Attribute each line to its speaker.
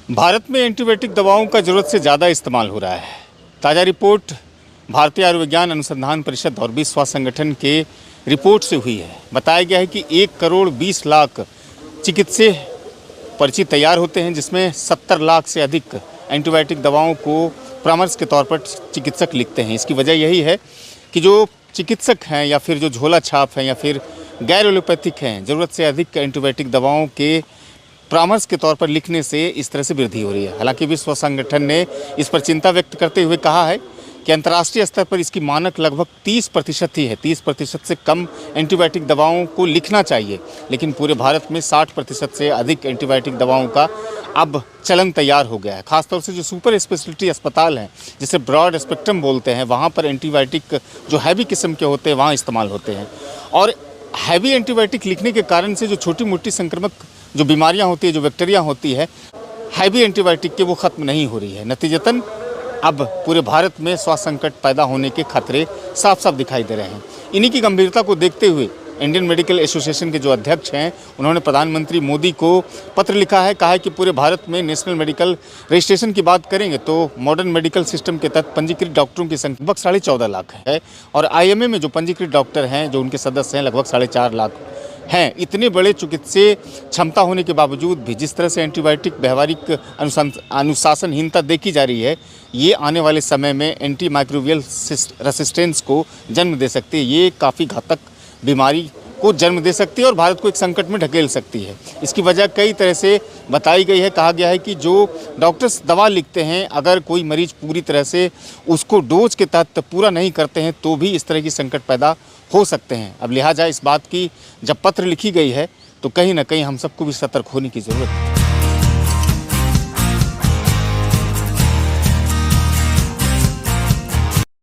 Speaker 1: भारत में एंटीबायोटिक दवाओं का ज़रूरत से ज़्यादा इस्तेमाल हो रहा है। ताज़ा रिपोर्ट भारतीय आयुर्विज्ञान अनुसंधान परिषद और विश्व स्वास्थ्य संगठन के रिपोर्ट से हुई है। बताया गया है कि 1,20,00,000 चिकित्सीय पर्ची तैयार होते हैं, जिसमें 70 लाख से अधिक एंटीबायोटिक दवाओं को परामर्श के तौर पर चिकित्सक लिखते हैं। इसकी वजह यही है कि जो चिकित्सक हैं या फिर जो झोला छाप हैं या फिर गैर एलोपैथिक हैं, ज़रूरत से अधिक एंटीबायोटिक दवाओं के परामर्श के तौर पर लिखने से इस तरह से वृद्धि हो रही है। हालांकि विश्व संगठन ने इस पर चिंता व्यक्त करते हुए कहा है कि अंतर्राष्ट्रीय स्तर पर इसकी मानक लगभग 30% ही है। 30% से कम एंटीबायोटिक दवाओं को लिखना चाहिए, लेकिन पूरे भारत में 60% से अधिक एंटीबायोटिक दवाओं का अब चलन तैयार हो गया है। खासतौर से जो सुपर स्पेशलिटी अस्पताल हैं, जिसे ब्रॉड स्पेक्ट्रम बोलते हैं, वहाँ पर एंटीबायोटिक जो हैवी किस्म के होते हैं वहाँ इस्तेमाल होते हैं। और हैवी एंटीबायोटिक लिखने के कारण से जो छोटी मोटी संक्रामक जो बीमारियां होती है, जो बैक्टीरिया होती है, हैवी एंटीबायोटिक के वो ख़त्म नहीं हो रही है। नतीजतन अब पूरे भारत में स्वास्थ्य संकट पैदा होने के खतरे साफ साफ दिखाई दे रहे हैं। इन्हीं की गंभीरता को देखते हुए इंडियन मेडिकल एसोसिएशन के जो अध्यक्ष हैं, उन्होंने प्रधानमंत्री मोदी को पत्र लिखा है। कहा है कि पूरे भारत में नेशनल मेडिकल रजिस्ट्रेशन की बात करेंगे तो मॉडर्न मेडिकल सिस्टम के तहत पंजीकृत डॉक्टरों की संख्या लगभग 14.5 लाख है, और आईएमए में जो पंजीकृत डॉक्टर हैं, जो उनके सदस्य हैं, लगभग 4.5 लाख हैं। इतने बड़े चिकित्सीय क्षमता होने के बावजूद भी जिस तरह से एंटीबायोटिक व्यवहारिक अनुशासनहीनता देखी जा रही है, ये आने वाले समय में एंटी माइक्रोबियल रेसिस्टेंस को जन्म दे सकती है। ये काफ़ी घातक बीमारी को जन्म दे सकती है और भारत को एक संकट में ढकेल सकती है। इसकी वजह कई तरह से बताई गई है। कहा गया है कि जो डॉक्टर्स दवा लिखते हैं, अगर कोई मरीज पूरी तरह से उसको डोज के तहत पूरा नहीं करते हैं तो भी इस तरह की संकट पैदा हो सकते हैं। अब लिहाजा इस बात की जब पत्र लिखी गई है तो कहीं ना कहीं हम सबको भी सतर्क होने की ज़रूरत है।